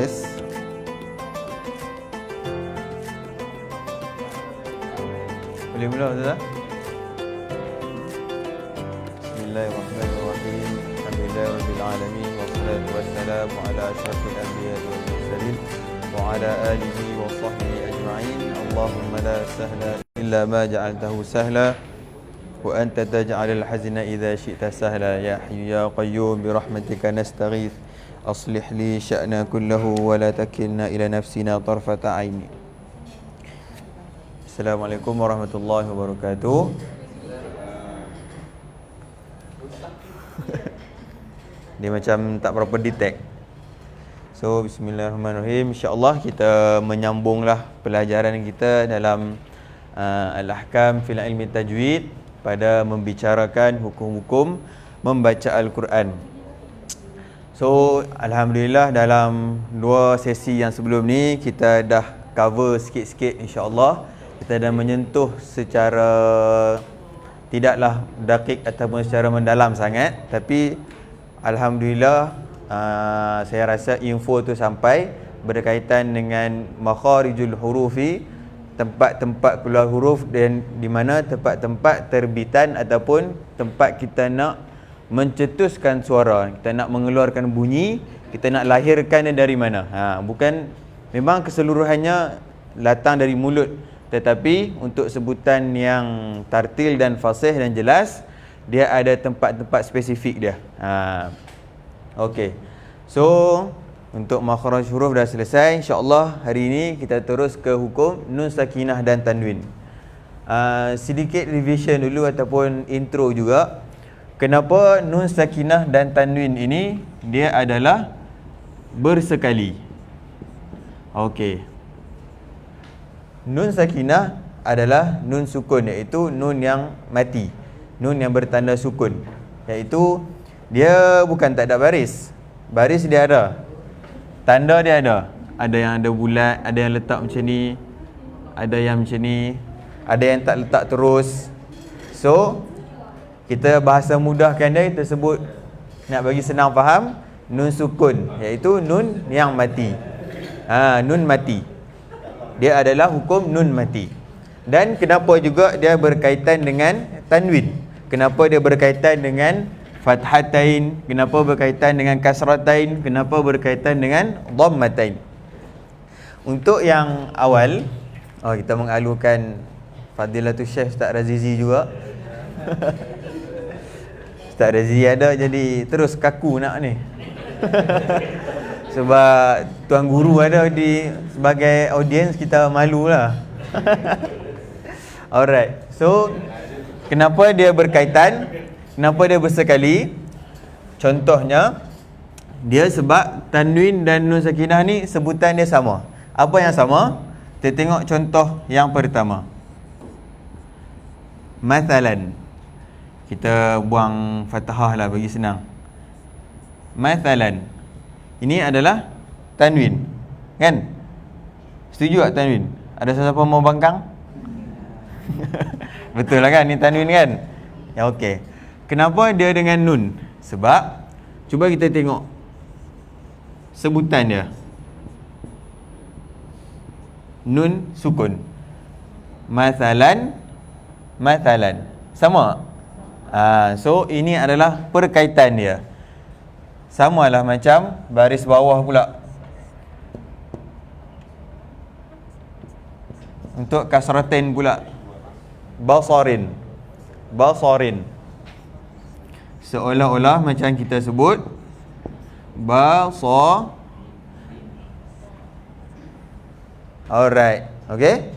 Tes. Boleh mula Ustaz? Bismillahirrahmanirrahim. Alhamdulillahirabbil alamin wassalatu wassalamu ala asyrafil anbiya'i wal mursalin wa ala alihi wa sahbihi ajma'in. Allahumma la sahla illa ma ja'altahu sahla wa anta taj'alul hazna idza syi'ta sahla. Ya hayyu ya qayyum bi rahmatika nastaghith. Aslih li sya'na kullahu wa la takilna ila nafsina tarfata 'aini. Assalamualaikum warahmatullahi wabarakatuh. Dia macam tak berapa detect. So bismillahirrahmanirrahim. InsyaAllah kita menyambunglah pelajaran kita dalam Al-Ahkam fil Ilmi Tajwid pada membicarakan hukum-hukum membaca Al-Quran. So alhamdulillah dalam 2 sesi yang sebelum ni kita dah cover sikit-sikit, insya-Allah. Kita dah menyentuh secara tidaklah dakik ataupun secara mendalam sangat, tapi alhamdulillah saya rasa info tu sampai berkaitan dengan makharijul hurufi, tempat-tempat keluar huruf, dan di mana tempat-tempat terbitan ataupun tempat kita nak mencetuskan suara, kita nak mengeluarkan bunyi, kita nak lahirkan dia dari mana. Bukan memang keseluruhannya datang dari mulut, tetapi untuk sebutan yang tartil dan fasih dan jelas, dia ada tempat-tempat spesifik dia. Okey. So untuk makhraj huruf dah selesai. InsyaAllah hari ini kita terus ke hukum nun sakinah dan tanwin. Sedikit revision dulu ataupun intro juga. Kenapa nun sakinah dan tanwin ini dia adalah bersekali? Okey. Nun sakinah adalah nun sukun, iaitu nun yang mati, nun yang bertanda sukun, iaitu dia bukan tak ada baris. Baris dia ada, tanda dia ada. Ada yang ada bulat, ada yang letak macam ni, ada yang macam ni, ada yang tak letak terus. So kita bahasa mudahkan dia, kita sebut, nak bagi senang faham, nun sukun, iaitu nun yang mati. Nun mati. Dia adalah hukum nun mati. Dan kenapa juga dia berkaitan dengan tanwin? Kenapa dia berkaitan dengan fathatain? Kenapa berkaitan dengan kasratain? Kenapa berkaitan dengan dhammatain? Untuk yang awal, kita mengalukan Fadilatul Syekh Ustaz Razizi juga. Ustaz Razizi ada, jadi terus kaku nak ni. Sebab tuan guru ada di sebagai audiens, kita malulah. Alright. So kenapa dia berkaitan? Kenapa dia bersekali? Contohnya, dia sebab tanwin dan nun sakinah ni sebutan dia sama. Apa yang sama? Kita tengok contoh yang pertama. Mathalan. Kita buang fathah lah bagi senang. Mathalan. Ini adalah tanwin, kan? Setuju tak tanwin? Ada siapa mau bangkang? Betul lah kan? Ni tanwin kan? Ya, okey. Kenapa dia dengan nun? Sebab cuba kita tengok sebutan dia. Nun sukun. Mathalan, mathalan. Sama. So ini adalah perkaitan dia. Samalah macam baris bawah pula. Untuk kasratain pula. Basarin. Basarin. Seolah-olah macam kita sebut basa. Alright. Okay?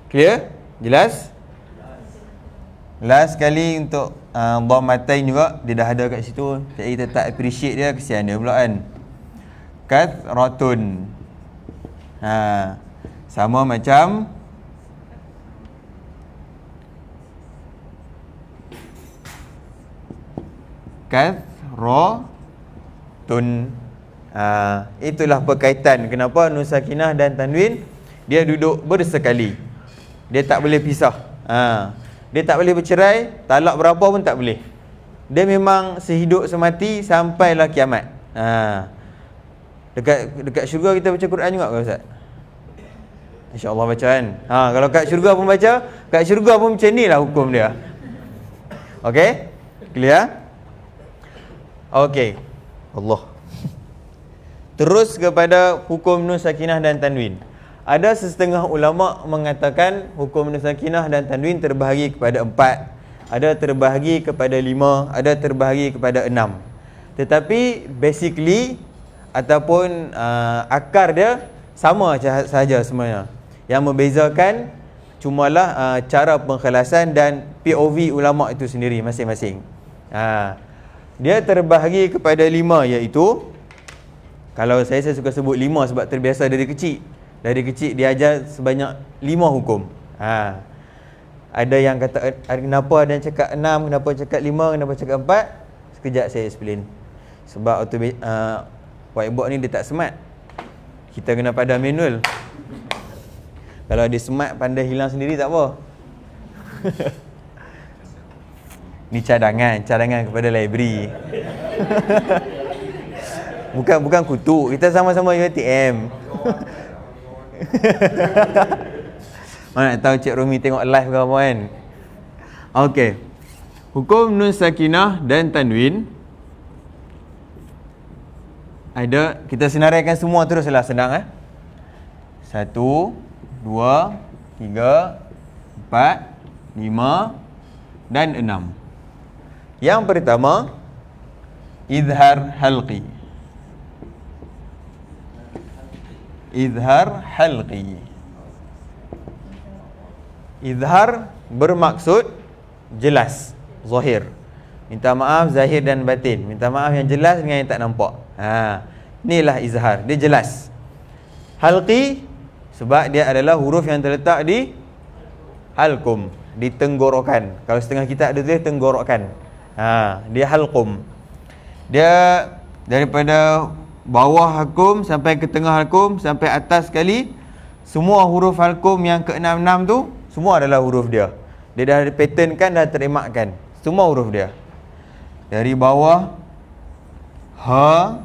Clear? Jelas? Last sekali untuk dhammatain juga, dia dah ada kat situ. Jadi kita tak appreciate dia, kesian dia pula kan. Kathratun. Sama macam kathratun. Itulah perkaitan. Kenapa nun sakinah dan tanwin dia duduk bersekali. Dia tak boleh pisah. Dia tak boleh bercerai, talak berapa pun tak boleh. Dia memang sehidup semati sampailah kiamat. Dekat syurga kita baca Quran juga ke Ustaz? InsyaAllah baca kan. Kalau kat syurga pun baca, kat syurga pun macam ni lah hukum dia. Okey? Clear? Okey. Allah. Terus kepada hukum nun sakinah dan tanwin. Ada setengah ulama mengatakan hukum nun sakinah dan tanwin terbahagi kepada 4, ada terbahagi kepada 5, ada terbahagi kepada 6. Tetapi basically ataupun akar dia sama sahaja sebenarnya. Yang membezakan cumalah cara pengkhalasan dan POV ulama itu sendiri masing-masing. Dia terbahagi kepada 5, iaitu, kalau saya suka sebut 5 sebab terbiasa dari kecil. Dari kecil diajar sebanyak 5 hukum. Ada yang kata kenapa ada yang cakap 6, kenapa cakap 5, kenapa cakap 4. Sekejap saya explain. Sebab whiteboard ni dia tak smart. Kita kena pada manual. Kalau dia smart pandai hilang sendiri tak apa. Ni cadangan kepada library. Bukan kutuk. Kita sama-sama UiTM. Mana nak tahu Cik Rumi tengok live ke apa kan? Okey. Hukum nun sakinah dan tanwin. Ada, kita senaraikan semua teruslah, senang 1, 2, 3, 4, 5 dan 6. Yang pertama, izhar halqi. Izhar halqi. Izhar bermaksud jelas, zahir. Minta maaf zahir dan batin. Minta maaf yang jelas dengan yang tak nampak. Inilah izhar, dia jelas. Halqi sebab dia adalah huruf yang terletak di halqum, di tenggorokan. Kalau setengah kita ada tulis tenggorokan. Dia halqum. Dia daripada bawah halqum sampai ke tengah halqum sampai atas sekali, semua huruf halqum yang ke-6 tu semua adalah huruf dia. Dia dah patternkan, dah terimakkan semua huruf dia. Dari bawah ha,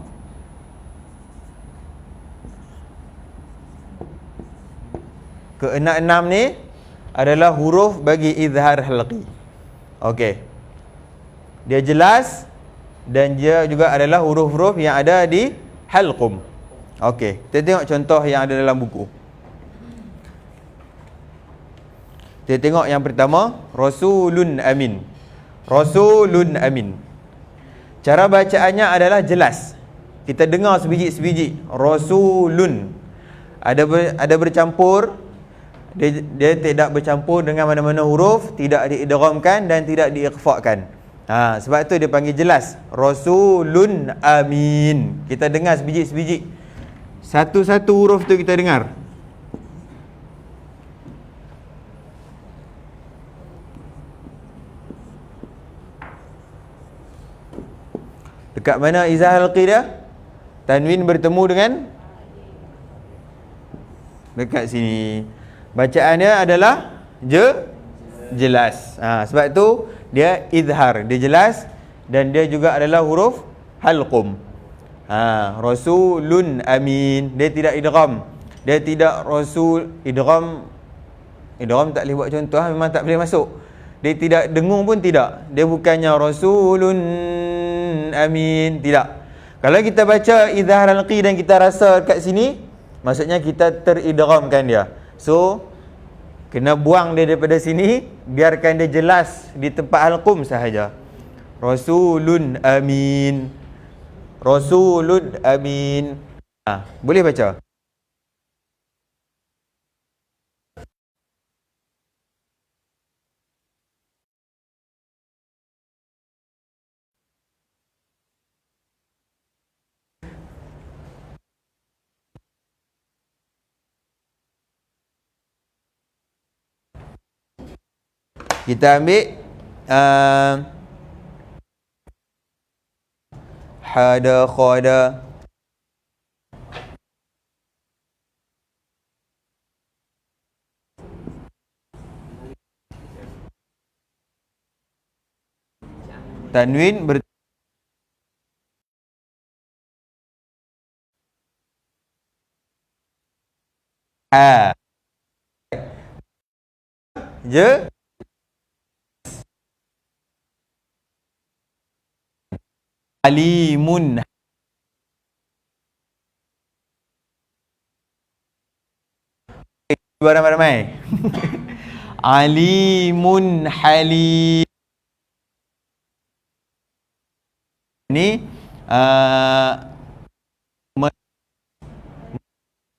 ke-6 ni adalah huruf bagi izhar halqi. Okey. Dia jelas dan dia juga adalah huruf-huruf yang ada di halqum. Okey, kita tengok contoh yang ada dalam buku. Kita tengok yang pertama, Rasulun Amin. Rasulun Amin. Cara bacaannya adalah jelas. Kita dengar sebiji-sebiji. Rasulun. Ada bercampur. Dia tidak bercampur dengan mana-mana huruf, tidak diidghamkan dan tidak diikhfakan. Sebab itu dia panggil jelas. Rasulun Amin. Kita dengar sebiji-sebiji. Satu-satu huruf tu kita dengar. Dekat mana izhar halqi dia? Tanwin bertemu dengan dekat sini. Bacaannya adalah jelas. Sebab itu dia izhar, dia jelas dan dia juga adalah huruf halqum. Rasulun Amin. Dia tidak idgham. Dia tidak rasul idgham. Idgham tak boleh buat contoh, memang tak boleh masuk. Dia tidak dengung pun tidak. Dia bukannya Rasulun Amin, tidak. Kalau kita baca izhar halqi dan kita rasa kat sini, maksudnya kita teridghamkan dia. So kena buang dia daripada sini, biarkan dia jelas di tempat halqum sahaja. Rasulun Amin. Rasulun Amin. Boleh baca? Kita ambil hada, khada. Tanwin Ha. Je. Alimun. Ramai-ramai. Alimun halim. Ni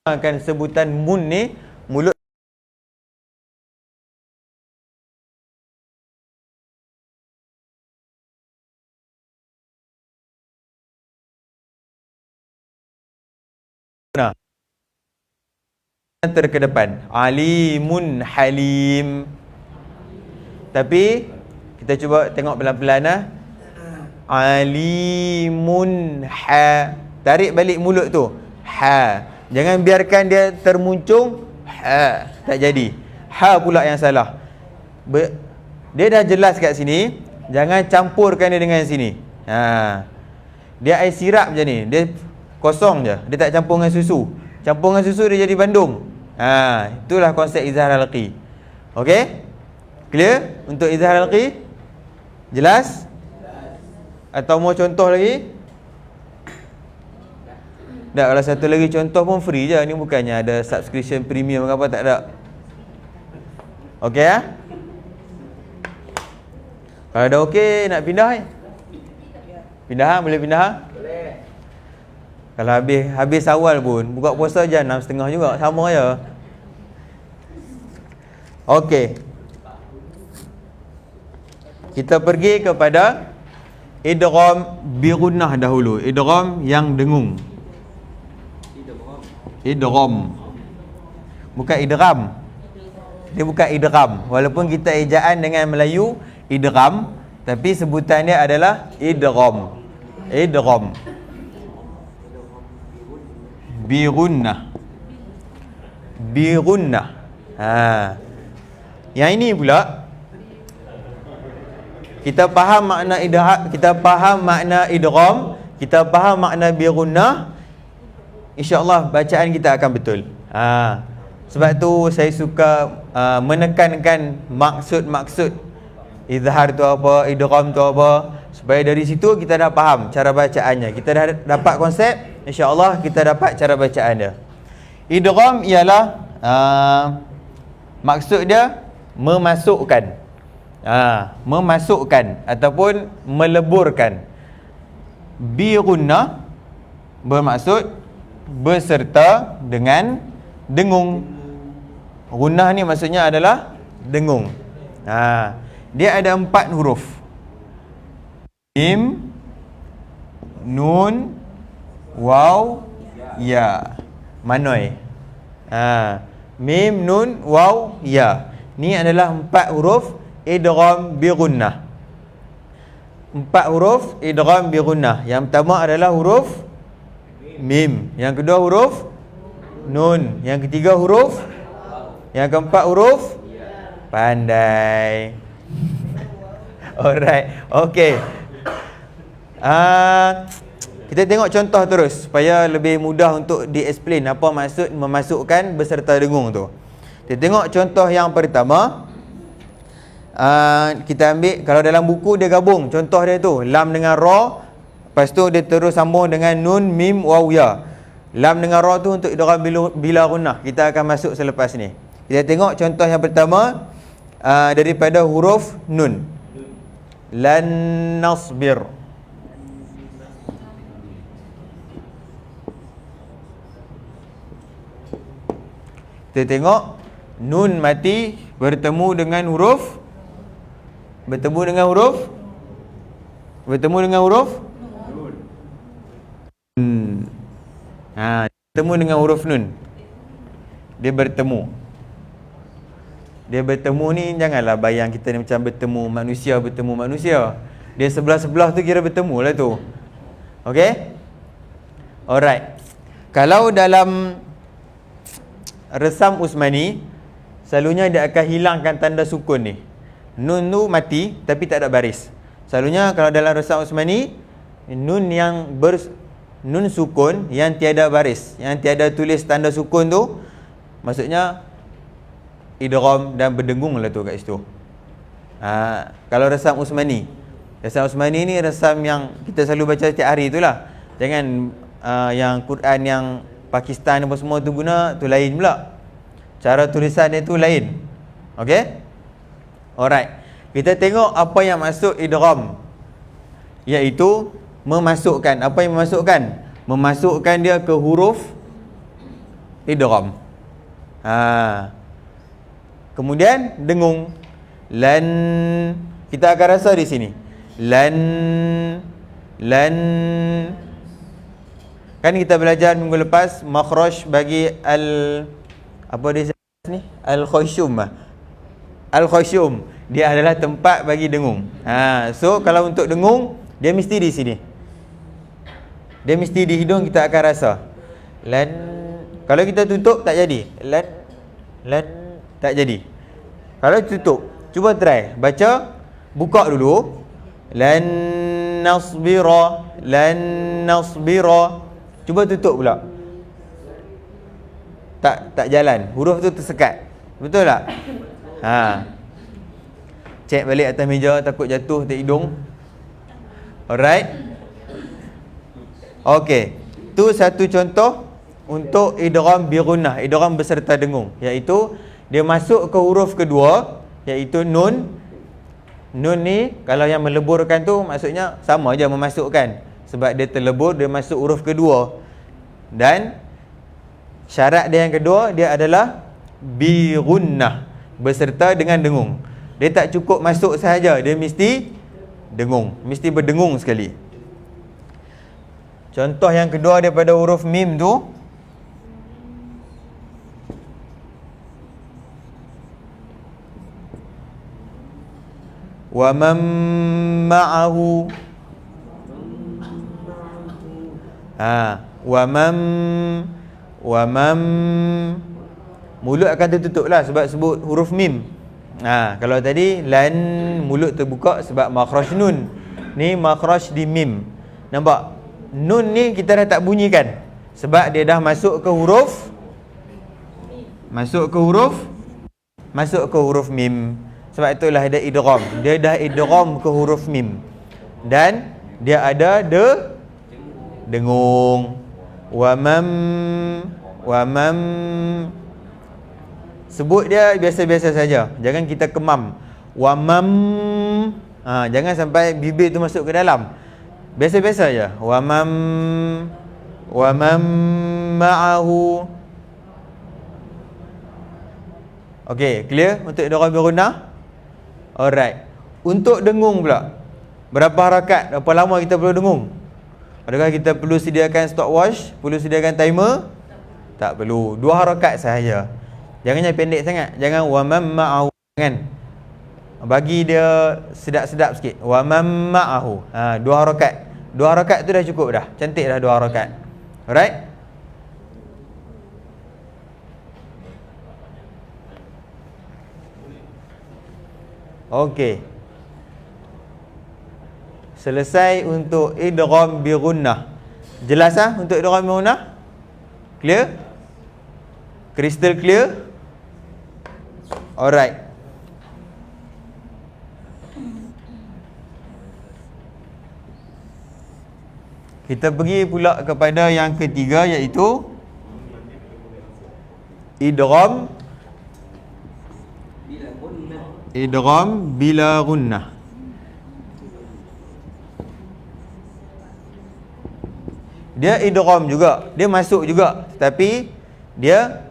akan sebutan mun ni mulut nah terkedepan. Alimun halim. Tapi kita cuba tengok pelan-pelan lah. Alimun ha. Tarik balik mulut tu. Ha. Jangan biarkan dia termuncung. Ha. Tak jadi. Ha pula yang salah. Dia dah jelas kat sini. Jangan campurkan dia dengan sini. Ha. Dia air sirap je ni. Dia kosong je. Dia tak campur dengan susu. Campur dengan susu dia jadi bandung. Ha. Itulah konsep izhar halqi. Okey? Clear? Untuk izhar halqi? Jelas? Atau mau contoh lagi? Tak, kalau satu lagi contoh pun free je. Ni bukannya ada subscription premium ke apa, tak ada. Okey ya? Kalau dah okey, nak pindah pindah boleh pindah? Boleh. Kalau habis awal pun, buka puasa je 6.30 juga, sama je. Okey. Kita pergi kepada idgham bi gunnah dahulu. Idgham yang dengung. Idgham. Bukan idgham. Dia bukan idgham. Walaupun kita ejaan dengan Melayu idgham, tapi sebutan dia adalah idgham. Idgham. Bi gunnah. Bi gunnah. Ha. Yang ini pula kita faham makna idgham, kita faham makna idgham, kita faham makna bi gunnah, insya-Allah bacaan kita akan betul. Ha. Sebab tu saya suka menekankan maksud-maksud izhar tu apa, idgham tu apa, supaya dari situ kita dah faham cara bacaannya. Kita dah dapat konsep, insya-Allah kita dapat cara bacaan dia. Idgham ialah maksud dia memasukkan. Memasukkan ataupun meleburkan. Bi gunnah bermaksud berserta dengan dengung. Gunnah ni maksudnya adalah dengung. Dia ada 4 huruf. Mim, nun, waw, ya. Manoi. Mim, nun, waw, ya. Ni adalah 4 huruf idgham bi gunnah. 4 huruf idgham bi gunnah. Yang pertama adalah huruf mim, yang kedua huruf nun, yang ketiga huruf, yang keempat huruf. Pandai. Alright. Okey. Kita tengok contoh terus supaya lebih mudah untuk di-explain apa maksud memasukkan beserta dengung tu. Kita tengok contoh yang pertama. Kita ambil, kalau dalam buku dia gabung contoh dia tu, lam dengan ra, lepas tu dia terus sambung dengan nun, mim, waw, ya. Lam dengan ra tu untuk idgham bila gunnah. Kita akan masuk selepas ni. Kita tengok contoh yang pertama daripada huruf nun. Lan nasbir. Kita tengok nun mati bertemu dengan huruf bertemu dengan huruf nun. Bertemu dengan huruf nun. Dia bertemu ni, janganlah bayang kita ni macam bertemu manusia. Dia sebelah-sebelah tu kira bertemu lah tu. Okey? Alright. Kalau dalam resam Usmani, selalunya dia akan hilangkan tanda sukun ni. Nun tu mati tapi tak ada baris. Selalunya kalau dalam resam Usmani, nun nun sukun yang tiada baris, yang tiada tulis tanda sukun tu, maksudnya idgham dan berdengung lah tu kat situ. Kalau resam Usmani, resam Usmani ni resam yang kita selalu baca setiap hari itulah. Jangan yang Quran yang Pakistan apa semua tu guna, tu lain pula. Cara tulisan dia tu lain. Okey? Alright. Kita tengok apa yang masuk idgham, iaitu memasukkan. Apa yang memasukkan? Memasukkan dia ke huruf idgham. Kemudian dengung. Lan, kita akan rasa di sini. Lan. Kan kita belajar minggu lepas makhraj bagi apa dia ni? Al-khayshum. Al-khayshum, dia adalah tempat bagi dengung. So kalau untuk dengung, dia mesti di sini. Dia mesti di hidung kita akan rasa. Lan. Kalau kita tutup tak jadi. Lan tak jadi. Kalau tutup, cuba try baca, buka dulu. Lan nasbira, lan nasbira. Cuba tutup pula. Tak jalan. Huruf tu tersekat. Betul tak? Cek balik atas meja, takut jatuh atas hidung. Alright. Okey. Tu satu contoh untuk idgham bi gunnah, idgham beserta dengung, iaitu dia masuk ke huruf kedua, iaitu nun. Nun ni kalau yang meleburkan tu maksudnya sama je memasukkan, sebab dia terlebur, dia masuk huruf kedua. Dan syarat dia yang kedua, dia adalah bi gunnah, beserta dengan dengung. Dia tak cukup masuk sahaja, dia mesti dengung, mesti berdengung sekali. Contoh yang kedua daripada huruf mim tu, wa man ma'ahu. Wa man, mulut akan tertutup lah sebab sebut huruf mim. Kalau tadi lan, mulut terbuka sebab makhraj nun. Ni makhraj di mim. Nampak? Nun ni kita dah tak bunyikan sebab dia dah masuk ke huruf mim. Sebab itulah ada idgham. Dia dah idgham ke huruf mim. Dan dia ada dengung. Wa mam. Sebut dia biasa-biasa saja. Jangan kita kemam. Wa mam. Jangan sampai bibir tu masuk ke dalam. Biasa-biasa je. Wa mam ma'ahu. Okey, clear untuk idgham bi gunnah? Alright. Untuk dengung pula, berapa harakat, berapa lama kita perlu dengung? Adakah kita perlu sediakan stopwatch? Perlu sediakan timer? Tak perlu. 2 harakat sahaja. Jangan yang pendek sangat. Jangan wa man ma'ahu. Jangan. Bagi dia sedap-sedap sikit. Wa man ma'ahu. 2 harakat. 2 harakat tu dah cukup dah. Cantik dah 2 harakat. Alright? Okey. Selesai untuk idgham bi gunnah. Jelas untuk idgham bi gunnah? Clear? Crystal clear? Alright. Kita pergi pula kepada yang ketiga, iaitu idgham bila gunnah. Dia idgham juga, dia masuk juga, tetapi dia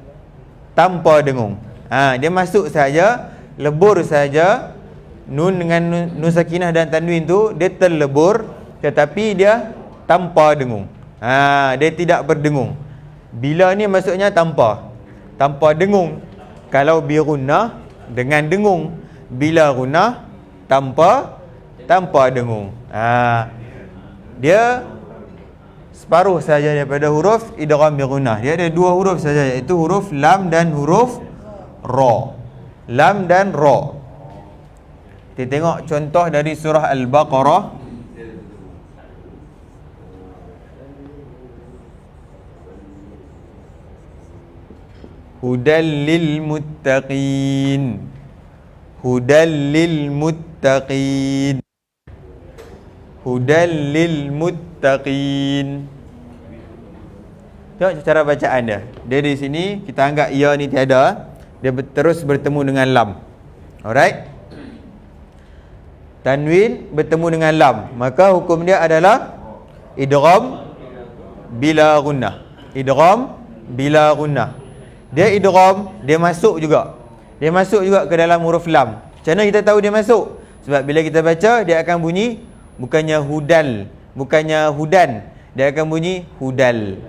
tanpa dengung. Dia masuk saja, lebur saja. Nun dengan nun sakinah dan tanwin tu dia terlebur, tetapi dia tanpa dengung. Dia tidak berdengung. Bila ni maksudnya tanpa dengung. Kalau bi gunnah dengan dengung, bila gunnah tanpa dengung. Dia separuh saja daripada huruf idgham bi gunnah. Dia ada 2 huruf saja, iaitu huruf lam dan huruf ra. Lam dan ra. Kita tengok contoh dari surah Al-Baqarah. Hudal lil muttaqin. Hudal lil muttaqin. Hudal lil muttaqin. Tengok cara bacaan dia. Dia di sini kita anggap ya ni tiada. Dia terus bertemu dengan lam. Alright? Tanwin bertemu dengan lam, maka hukum dia adalah idgham bila gunnah. Idgham bila gunnah. Dia idgham, dia masuk juga. Dia masuk juga ke dalam huruf lam. Macam mana kita tahu dia masuk? Sebab bila kita baca, dia akan bunyi bukannya hudal, bukannya hudan. Dia akan bunyi hudal.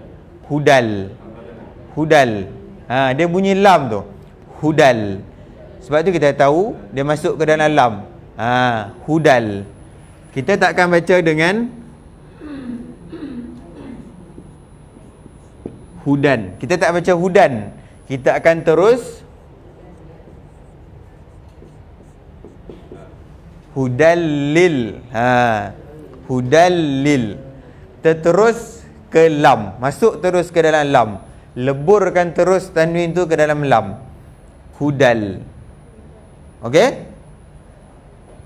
Hudal. Hudal. Dia bunyi lam tu. Hudal. Sebab tu kita tahu dia masuk ke dalam lam. Hudal. Kita takkan baca dengan hudan. Kita tak baca hudan. Kita akan terus hudallil. Hudallil. Terus ke lam. Masuk terus ke dalam lam. Leburkan terus tanwin tu ke dalam lam. Hudal. Okey?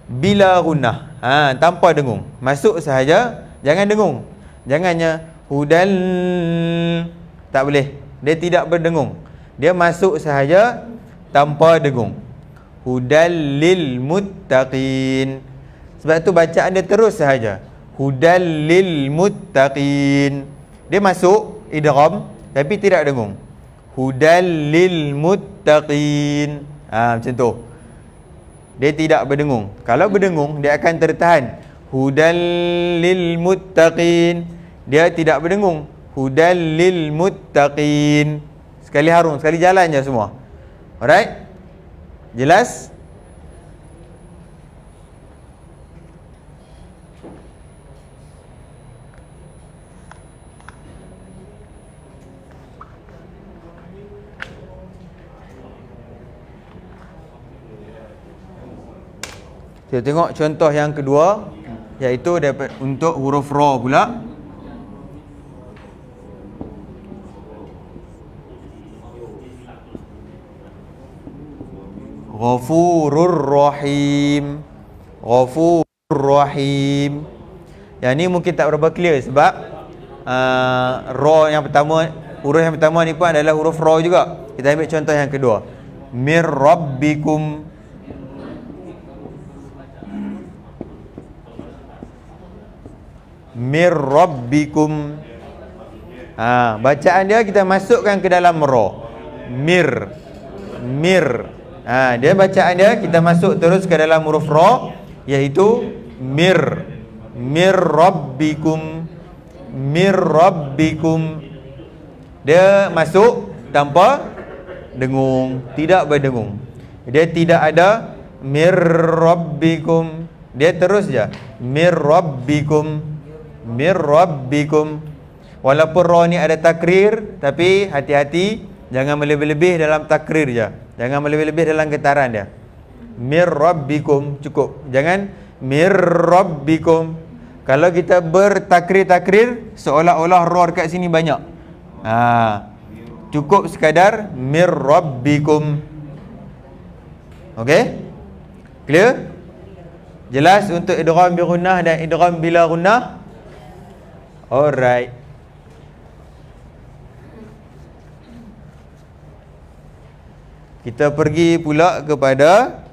Bila gunnah. Tanpa dengung. Masuk sahaja, jangan dengung. Jangannya hudal. Tak boleh. Dia tidak berdengung. Dia masuk sahaja tanpa dengung. Hudal lil muttaqin. Sebab tu bacaan dia terus sahaja. Hudal lil muttaqin. Dia masuk idgham tapi tidak dengung. Hudal lil muttaqin. Macam tu. Dia tidak berdengung. Kalau berdengung, dia akan tertahan. Hudal lil muttaqin. Dia tidak berdengung. Hudal lil muttaqin. Sekali harum, sekali jalan je semua. Alright? Jelas? Kita tengok contoh yang kedua, iaitu dapat untuk huruf ra pula. Ghafurur Rahim. Ghafurur Rahim. Yang ni mungkin tak berapa clear sebab ra yang pertama, huruf yang pertama ni pun adalah huruf ra juga. Kita ambil contoh yang kedua. Mir rabbikum. Mir rabbikum. Bacaan dia kita masukkan ke dalam ra. Mir. Mir. Dia bacaan dia kita masuk terus ke dalam huruf ra, iaitu mir. Mir rabbikum. Mir rabbikum. Dia masuk tanpa dengung, tidak berdengung. Dia tidak ada mir rabbikum. Dia terus je mir rabbikum. Mir rabbikum. Walaupun ra ni ada takrir, tapi hati-hati jangan melebih-lebih dalam takrir je. Jangan melebih-lebih dalam getaran dia. Mir rabbikum cukup. Jangan mir rabbikum. Kalau kita bertakrir-takrir, seolah-olah ra dekat sini banyak. Cukup sekadar mir rabbikum. Okey? Clear? Jelas untuk idgham bi gunnah dan idgham bila gunnah? Alright. Kita pergi pula kepada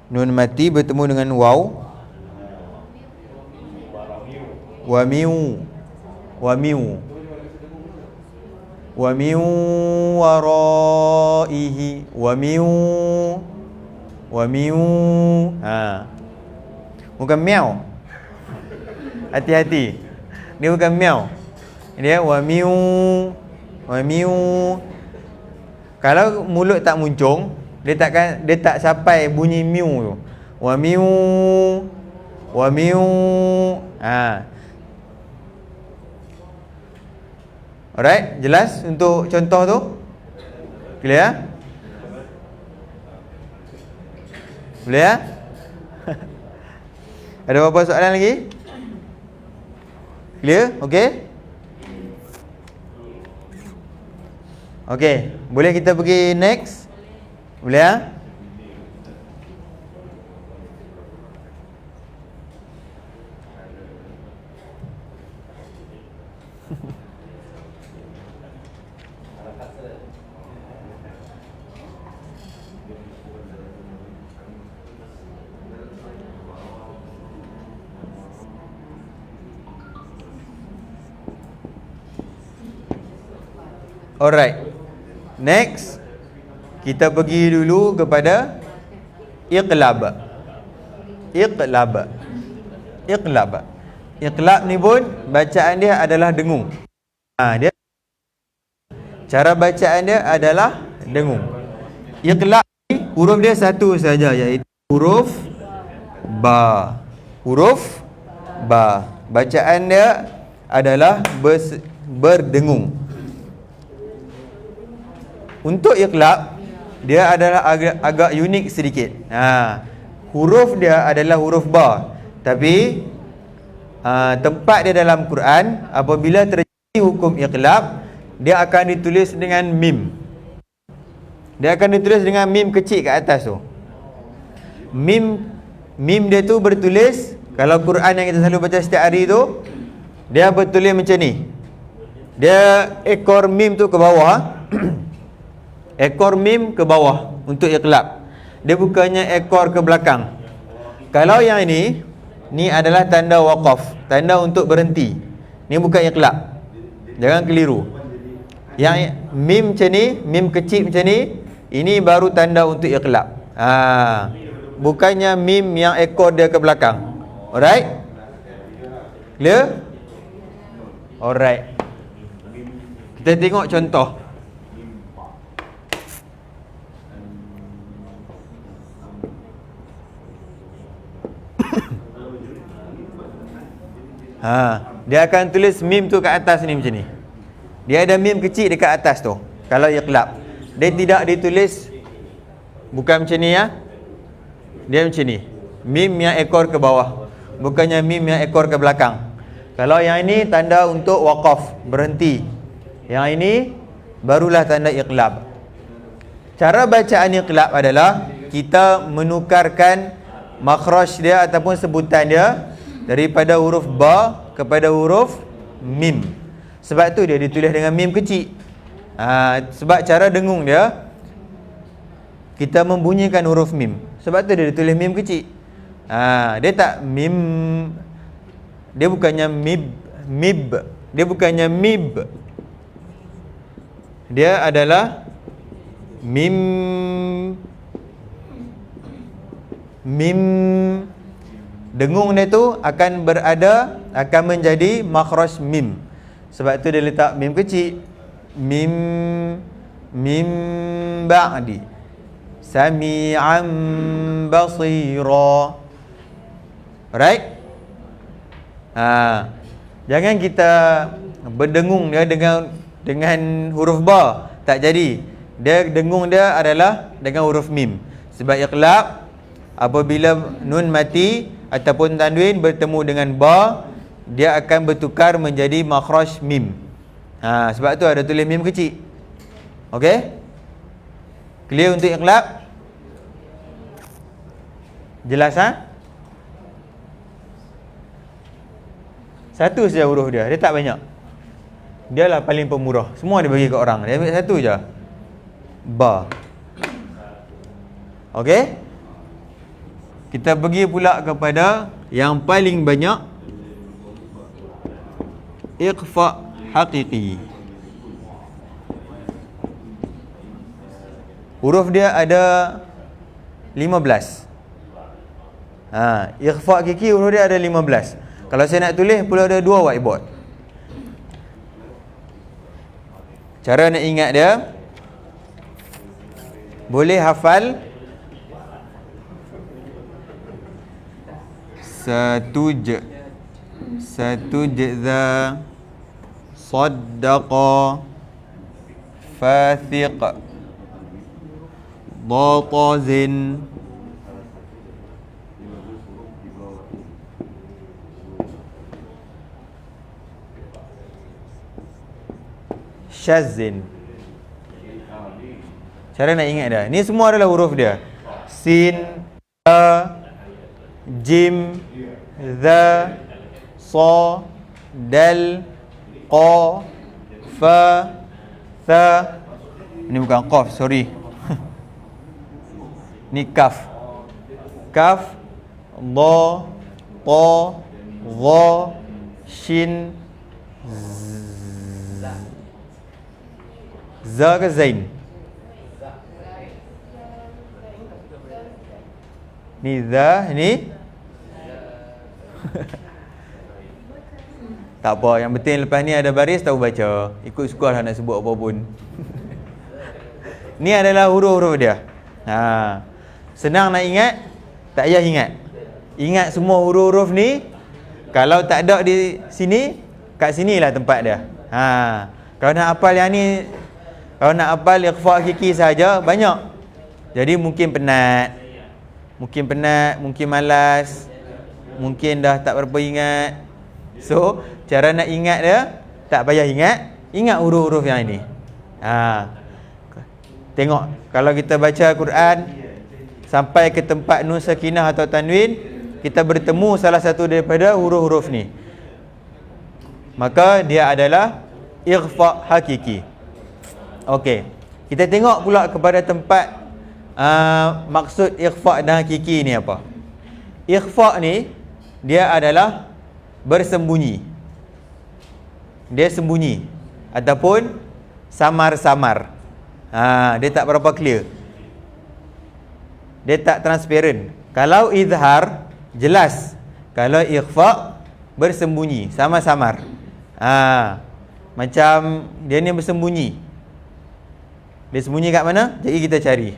nun mati bertemu dengan waw. Wa miu. Wa miu. Wa min waraihi. Wa min. Wa min. Bukan miau. Hati-hati. Dia bukan miau. Dia wa min. Wa min. Kalau mulut tak muncung, dia tak sampai bunyi miu tu. Wa min. Wa min. Alright, jelas untuk contoh tu? Clear? Boleh ya? Ada apa-apa soalan lagi? Clear? Okey? Okey, boleh kita pergi next? Boleh ya? Alright. Next, kita pergi dulu kepada iqlab. Iqlab. Iqlab. Iqlab ni pun bacaan dia adalah dengung. Dia cara bacaan dia adalah dengung. Iqlab ni huruf dia satu saja, iaitu huruf ba. Huruf ba. Bacaan dia adalah berdengung. Untuk iqlab, dia adalah agak unik sedikit. Huruf dia adalah huruf ba. Tapi tempat dia dalam Quran, apabila terjadi hukum iqlab, dia akan ditulis dengan mim. Dia akan ditulis dengan mim kecil kat atas tu. Mim dia tu bertulis, kalau Quran yang kita selalu baca setiap hari tu, dia bertulis macam ni. Dia ekor mim tu ke bawah. Ekor mim ke bawah untuk iqlab. Dia bukannya ekor ke belakang. Kalau yang ini, ni adalah tanda waqaf, tanda untuk berhenti. Ni bukan iqlab. Jangan keliru. Yang mim macam ni, mim kecil macam ni, ini baru tanda untuk iqlab. Bukannya mim yang ekor dia ke belakang. Alright? Clear? Alright. Kita tengok contoh. Dia akan tulis mim tu kat atas ni macam ni. Dia ada mim kecil dekat atas tu. Kalau iqlab, dia tidak ditulis bukan macam ni ya. Dia macam ni. Mim yang ekor ke bawah, bukannya mim yang ekor ke belakang. Kalau yang ini tanda untuk waqaf, berhenti. Yang ini barulah tanda iqlab. Cara bacaan iqlab adalah kita menukarkan makhraj dia ataupun sebutan dia daripada huruf ba kepada huruf mim. Sebab tu dia ditulis dengan mim kecil. Sebab cara dengung dia, kita membunyikan huruf mim. Sebab tu dia ditulis mim kecil. Dia tak mim. Dia bukannya mib. Dia bukannya mib. Dia adalah mim. Dengung dia tu akan menjadi makhraj mim. Sebab tu dia letak mim kecil. Mim ba'di sami'an basira. Right? Jangan kita berdengung dia dengan huruf ba. Tak jadi. Dia dengung dia adalah dengan huruf mim. Sebab iqlab, apabila nun mati ataupun tanwin bertemu dengan ba, dia akan bertukar menjadi makhraj mim. Sebab tu ada tulis mim kecil. Okey? Clear untuk iqlab? Jelas Satu saja huruf dia. Dia tak banyak. Dia lah paling pemurah. Semua dia bagi ke orang. Dia ambil satu je. Ba. Okey? Kita pergi pula kepada yang paling banyak, iqfa haqiqi. Huruf dia ada 15. Iqfa haqiqi huruf dia ada 15. Kalau saya nak tulis, perlu ada 2 whiteboard. Cara nak ingat dia, boleh hafal Satujza saddaqa fathiq dha ta zin. Syazin. Cara nak ingat dah. Ni semua adalah huruf dia. Sin, ta, jim, za, sa, dal, qa, fa, tha. Ini bukan qaf, sorry. Ni kaf. Kaf, dha, ta, dha, shin, za ke zain? Ni za, ni tak apa, yang penting lepas ni ada baris tahu baca. Ikut suka lah nak sebut apa pun. Ni adalah huruf-huruf dia. Senang nak ingat, tak payah ingat. Ingat semua huruf-huruf ni. Kalau tak ada di sini, kat sinilah tempat dia. Kalau nak hafal yang ni, kalau nak hafal ikhfa hakiki saja banyak. Jadi mungkin penat, mungkin malas, mungkin dah tak berapa ingat. So, cara nak ingat dia, tak payah ingat huruf-huruf yang ini. Tengok, kalau kita baca Quran sampai ke tempat nun sakinah atau tanwin, kita bertemu salah satu daripada huruf-huruf ni, maka dia adalah ikhfa hakiki. Okey, kita tengok pula kepada tempat maksud ikhfa dan hakiki ni apa. Ikhfa ni dia adalah bersembunyi. Dia sembunyi ataupun samar-samar. Dia tak berapa clear. Dia tak transparent. Kalau izhar jelas. Kalau ikhfa bersembunyi, samar-samar. Macam dia ni bersembunyi. Dia sembunyi kat mana? Jadi kita cari.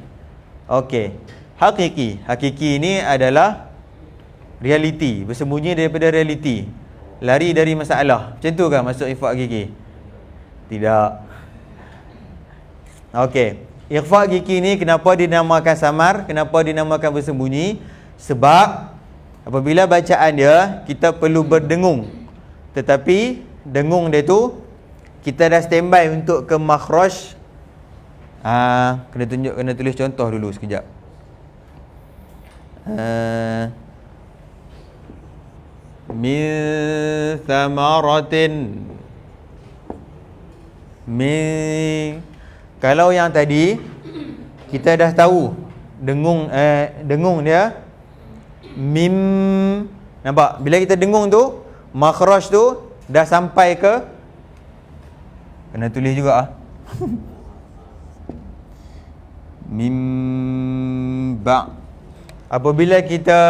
Okey. Hakiki. Hakiki ni adalah realiti, bersembunyi daripada realiti, lari dari masalah. Macam tu kan maksud ikhfa hakiki? Tidak. Okey. Ikhfa hakiki ni kenapa dinamakan samar? Kenapa dinamakan bersembunyi? Sebab apabila bacaan dia, kita perlu berdengung. Tetapi dengung dia tu, kita dah standby untuk ke makhraj. Kena tulis contoh dulu sekejap. Min thamaratin. Kalau yang tadi kita dah tahu dengung dia mim. Nampak? Bila kita dengung tu, makhraj tu dah sampai ke, kena tulis juga mim ba. Apabila kita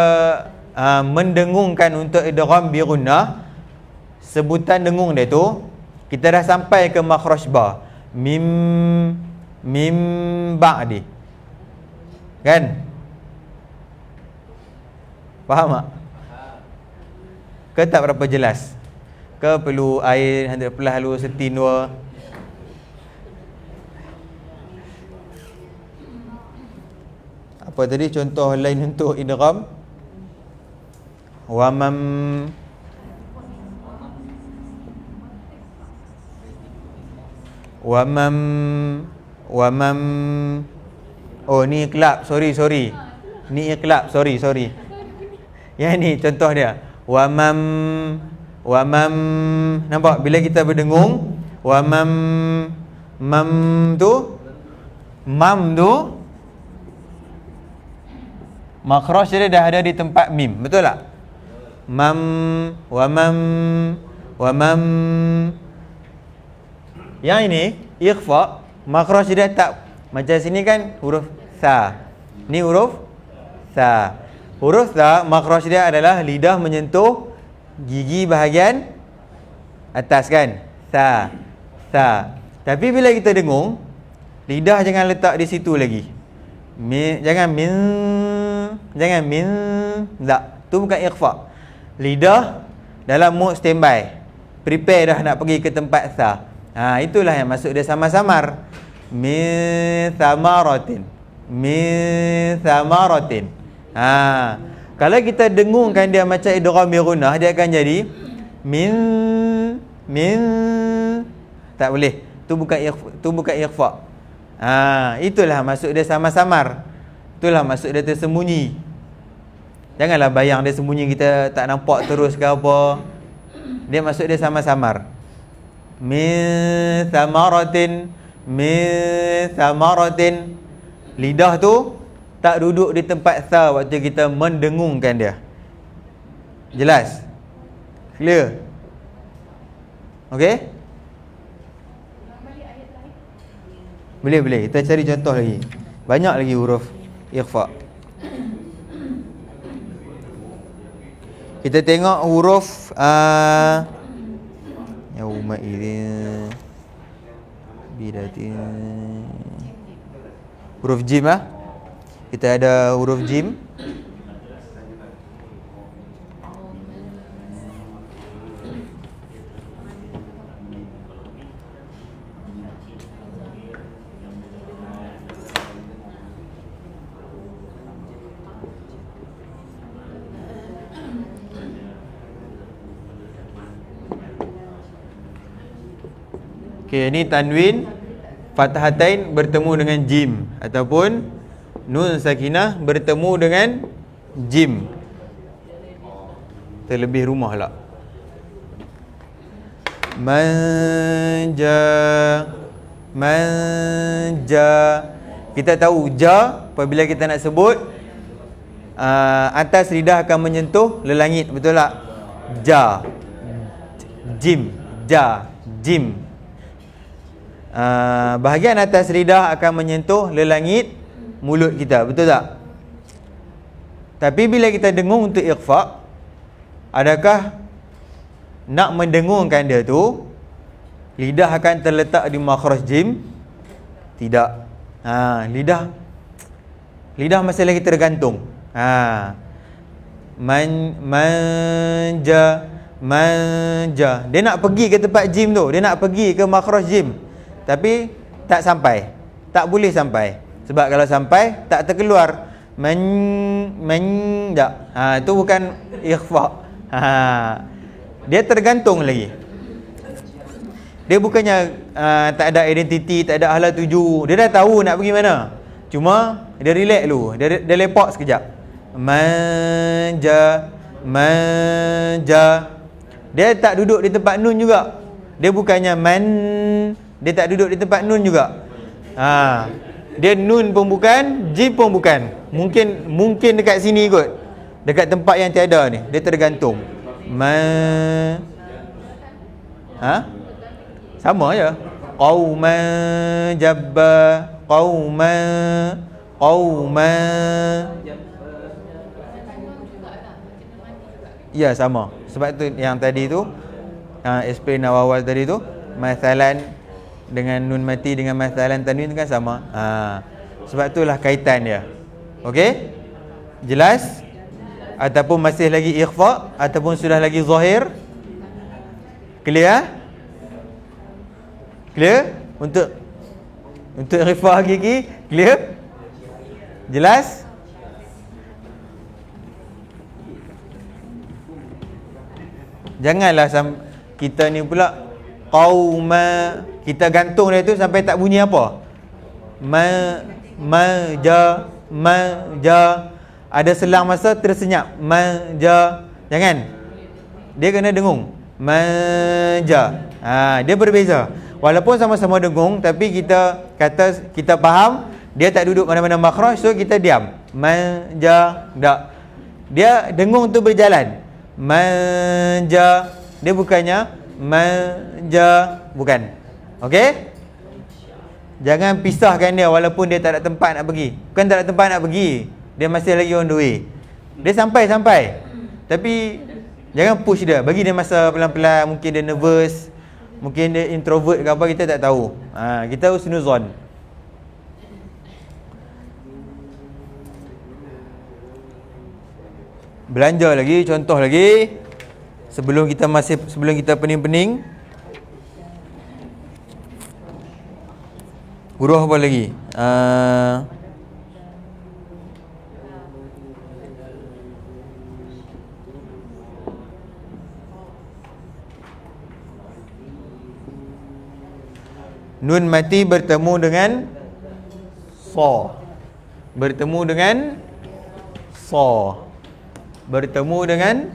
mendengungkan untuk idgham bi gunnah, sebutan dengung dia tu kita dah sampai ke makhraj ba. Mim ba'di. Kan? Faham tak? Ke tak berapa jelas? Ke perlu air 100% halu setin dua? Apa tadi contoh lain untuk idgham? Wa mam. Oh, ni iqlab. Sorry. Ni iqlab. Sorry. Yang ni contoh dia. Wa mam. Nampak bila kita berdengung, wa mam tu makhraj dia dah ada di tempat mim. Betul tak? Wa mam. Yang ini ikhfa, makhraj dia tak macam sini kan huruf sa. Ni huruf sa. Huruf sa makhraj dia adalah lidah menyentuh gigi bahagian atas kan? Sa. Tapi bila kita dengung, lidah jangan letak di situ lagi. Jangan min. Tak. Tu bukan ikhfa. Lidah dalam mood standby. Prepare dah nak pergi ke tempat sa. Itulah yang maksud dia samar-samar. Min thamaratin. min thamaratin. Kalau kita dengungkan dia macam idgham bi gunnah, dia akan jadi min tak boleh. Tu bukan ikhfa. Itulah maksud dia samar-samar. Itulah maksud dia tersembunyi. Janganlah bayang dia sembunyi kita tak nampak terus ke apa. Dia maksud dia samar-samar. Min thamaratin. Lidah tu tak duduk di tempat tha waktu kita mendengungkan dia. Jelas? Clear? Okey? Boleh. Kita cari contoh lagi. Banyak lagi huruf ikhfa. Kita tengok huruf yauma idzin bidatin. Huruf jim Kita ada huruf jim. Okey, ni tanwin fathatain bertemu dengan jim ataupun nun sakinah bertemu dengan jim. Terlebih rumah lah. Manja. Kita tahu ja apabila kita nak sebut atas lidah akan menyentuh lelangit, betul tak? Ja. Jim. Bahagian atas lidah akan menyentuh lelangit mulut kita, betul tak? Tapi bila kita dengung untuk ikhfa, adakah nak mendengungkan dia tu lidah akan terletak di makhraj jim? Tidak. Lidah masih lagi tergantung. Manja. Dia nak pergi ke tempat jim tu, dia nak pergi ke makhraj jim, tapi tak sampai. Tak boleh sampai. Sebab kalau sampai tak terkeluar tak. Itu bukan ikhfa. Dia tergantung lagi. Dia bukannya tak ada identiti, tak ada hala tuju. Dia dah tahu nak pergi mana. Cuma dia relax dulu. Dia lepak sekejap. Manja. Dia tak duduk di tempat nun juga. Dia bukannya dia tak duduk di tempat nun juga. Dia nun pun bukan, jim pun bukan. Mungkin dekat sini kot. Dekat tempat yang tiada ni. Dia tergantung. Sama je. Qauma jabba. Qauma. Ya, sama. Sebab tu yang tadi tu explain awal tadi tu, masalan dengan nun mati dengan masalan tanwin kan sama. Sebab itulah kaitan dia. Okey? Jelas? Ataupun masih lagi ikhfa ataupun sudah lagi zahir? Clear? Clear? Untuk ikhfa hakiki, clear? Jelas? Janganlah kita ni pula qauma, kita gantung dia tu sampai tak bunyi apa. Ja. Ada selang masa tersenyap. Jangan. Dia kena dengung. Ja. Dia berbeza. Walaupun sama-sama dengung, tapi kita kata kita faham dia tak duduk mana-mana makhraj, so kita diam. Tak. Dia dengung tu berjalan. Dia bukannya bukan. Okey? Jangan pisahkan dia walaupun dia tak ada tempat nak pergi. Bukan tak ada tempat nak pergi, dia masih lagi on the way. Dia sampai. Tapi jangan push dia. Bagi dia masa pelan-pelan. Mungkin dia nervous, mungkin dia introvert ke apa, kita tak tahu. Kita husnuzon. Belanja lagi, contoh lagi. Sebelum kita pening-pening. Huruf apa lagi? Nun mati bertemu dengan sa. Bertemu dengan sa. Bertemu dengan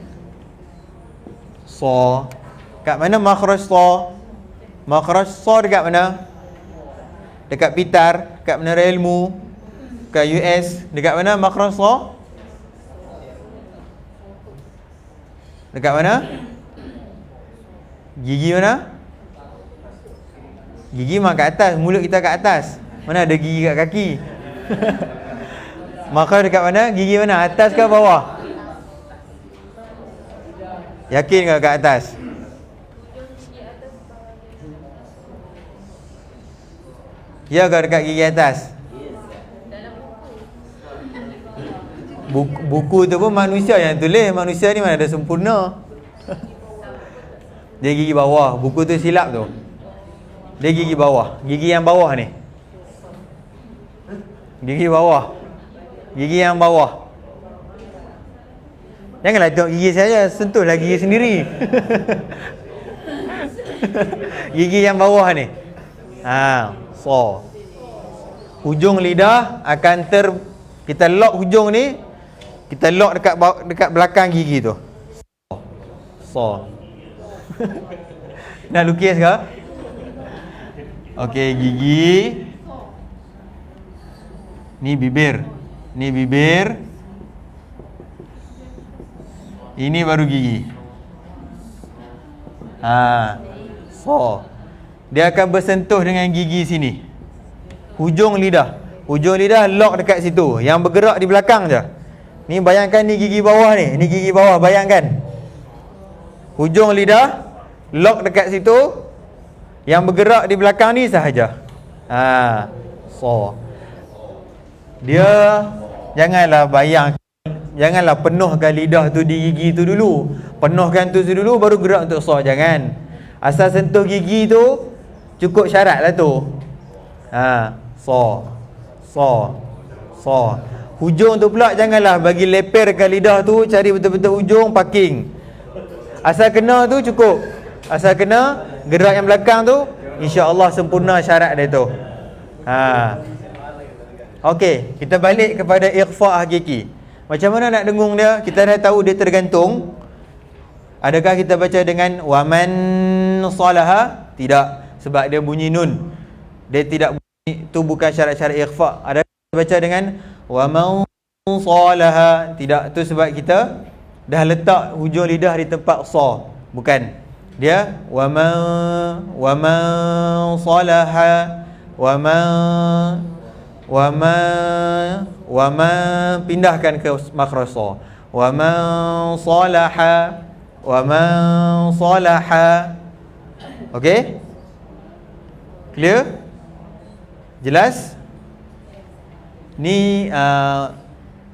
sa. Kat mana makhraj sa? Makhraj sa dekat mana? Dekat Pitar, dekat Menara Ilmu, kat US, dekat mana makhraj sa? Dekat mana? Gigi mana? Gigi memang kat atas, mulut kita kat atas. Mana ada gigi kat kaki? Makhraj dekat mana? Gigi mana? Atas ke bawah? Yakin ke kat atas? Ya ke dekat gigi atas? Buku tu pun manusia yang tulis. Manusia ni mana ada sempurna. Dia gigi bawah. Buku tu silap tu. Dia gigi bawah. Gigi yang bawah ni. Gigi bawah. Gigi yang bawah. Janganlah tengok gigi saya, sentuhlah gigi sendiri. Gigi yang bawah ni. So hujung lidah akan kita lock hujung ni, kita lock dekat belakang gigi tu. So nak lukis ke? Okey, gigi. Ni bibir. Ni bibir. Ini baru gigi. So dia akan bersentuh dengan gigi sini. Hujung lidah. Hujung lidah lock dekat situ. Yang bergerak di belakang je. Ni bayangkan ni gigi bawah ni. Ni gigi bawah, bayangkan. Hujung lidah lock dekat situ. Yang bergerak di belakang ni sahaja. So dia janganlah janganlah penuhkan lidah tu di gigi tu dulu. Penuhkan tu dulu baru gerak untuk so. Jangan. Asal sentuh gigi tu cukup syarat lah tu. So. Hujung tu pula janganlah bagi leperkan lidah tu, cari betul-betul hujung, parking. Asal kena tu cukup. Asal kena gerak yang belakang tu, insya-Allah sempurna syarat dia tu. Okey, kita balik kepada ikhfa hakiki. Macam mana nak dengung dia? Kita dah tahu dia tergantung. Adakah kita baca dengan waman salaha? Tidak, sebab dia bunyi nun. Dia tidak bunyi, itu bukan syarat-syarat ikhfa. Ada baca dengan waman salaha? Tidak, tu sebab kita dah letak hujung lidah di tempat sa. Bukan. Dia waman salaha, waman pindahkan ke makhraj sa. Waman salaha. Okey? Clear? Jelas? Ni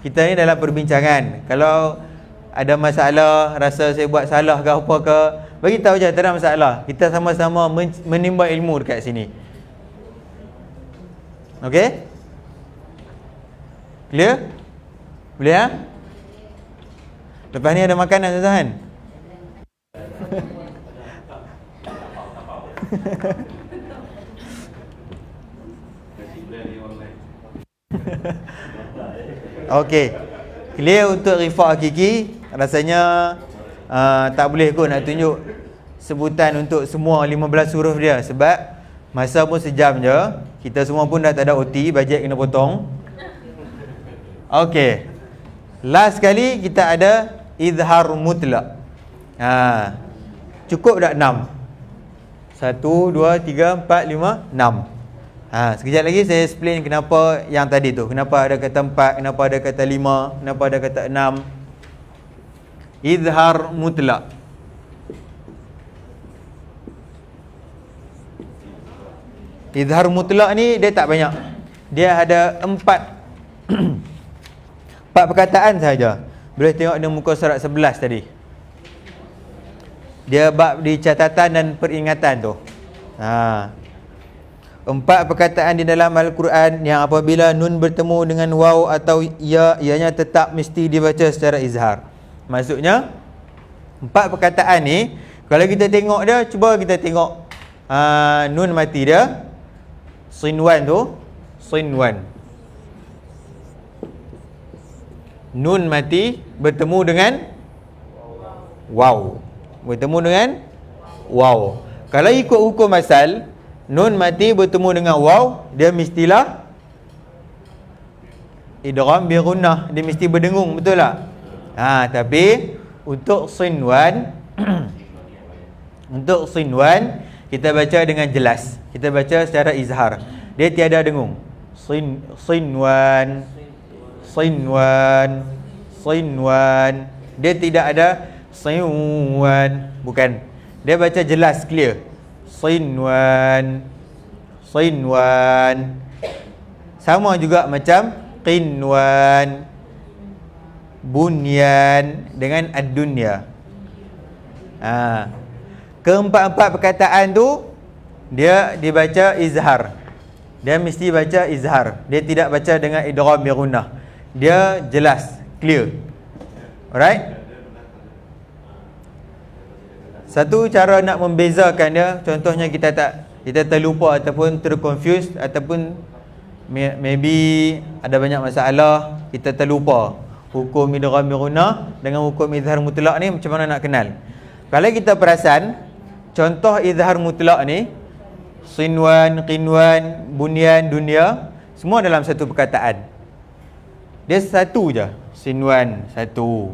kita ni dalam perbincangan. Kalau ada masalah, rasa saya buat salah ke apa ke, bagi tahu je, tak ada masalah. Kita sama-sama menimba ilmu dekat sini. Okey? Clear? Boleh ya? Lepas ni ada makanan, tuan-tuan. Okey. Clear untuk rifaq hakiki. Rasanya tak boleh kot nak tunjuk sebutan untuk semua 15 huruf dia, sebab masa pun sejam je. Kita semua pun dah tak ada OT, bajet kena potong. Okey. Last kali kita ada izhar mutlak. Cukup tak 6? 1, 2, 3, 4, 5, 6. Sekejap lagi saya explain kenapa yang tadi tu. Kenapa ada kata 4, kenapa ada kata 5, kenapa ada kata 6. Izhar mutlak. Izhar mutlak ni dia tak banyak. Dia ada 4 perkataan sahaja. Boleh tengok di muka surat 11 tadi. Dia bab di catatan dan peringatan tu. 4 perkataan di dalam Al-Quran yang apabila nun bertemu dengan waw atau ya, ianya tetap mesti dibaca secara izhar. Maksudnya 4 perkataan ni, kalau kita tengok dia, cuba kita tengok nun mati dia. Sinwan tu, sinwan. Nun mati bertemu dengan waw. Bertemu dengan waw. Kalau ikut hukum asal, nun mati bertemu dengan waw, dia mestilah idgham bi gunnah, dia mesti berdengung, betul tak? Tapi untuk sinwan untuk sinwan kita baca dengan jelas. Kita baca secara izhar. Dia tiada dengung. Sinwan, sinwan, sinwan. Dia tidak ada sinwan, bukan. Dia baca jelas, clear. Sinwan, sinwan. Sama juga macam qinwan, bunyan dengan ad-dunya. Keempat-empat perkataan tu dia dibaca izhar. Dia mesti baca izhar. Dia tidak baca dengan idgham bi gunnah. Dia jelas, clear. Alright? Satu cara nak membezakan dia, contohnya kita terlupa ataupun terconfused ataupun maybe ada banyak masalah, kita terlupa hukum idgham bi gunnah dengan hukum izhar mutlak ni, macam mana nak kenal? Kalau kita perasan contoh izhar mutlak ni, sinwan, qinwan, bunyan, dunya, semua dalam satu perkataan. Dia satu je. Sinwan satu,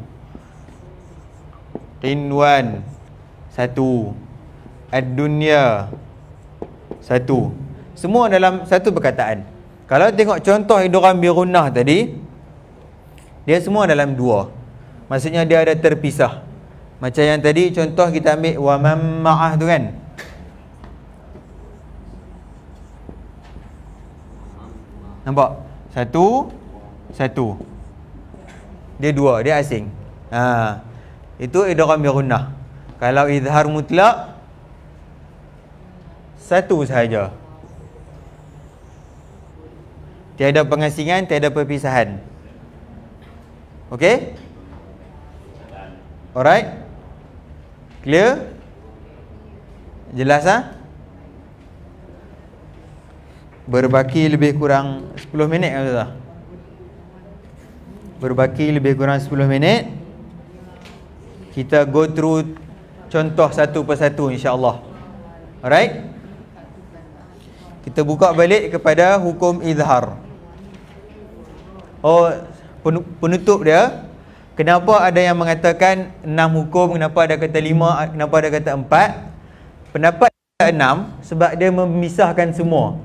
qinwan satu, ad-dunya satu. Semua dalam satu perkataan. Kalau tengok contoh idgham bi gunnah tadi, dia semua dalam dua. Maksudnya dia ada terpisah. Macam yang tadi contoh kita ambil wa man ma'ah tu kan. Nampak? Satu, satu. Dia dua, dia asing. Itu idgham bi gunnah. Kalau izhar mutlak, satu sahaja. Tiada pengasingan, tiada perpisahan. Okey? Alright? Clear? Jelas Berbaki lebih kurang 10 minit kan Ustaz? Berbaki lebih kurang 10 minit. Kita go through contoh satu persatu insya-Allah. Alright? Kita buka balik kepada hukum izhar. Penutup dia, kenapa ada yang mengatakan 6 hukum, kenapa ada kata 5, kenapa ada kata 4? Pendapat 6 sebab dia memisahkan semua.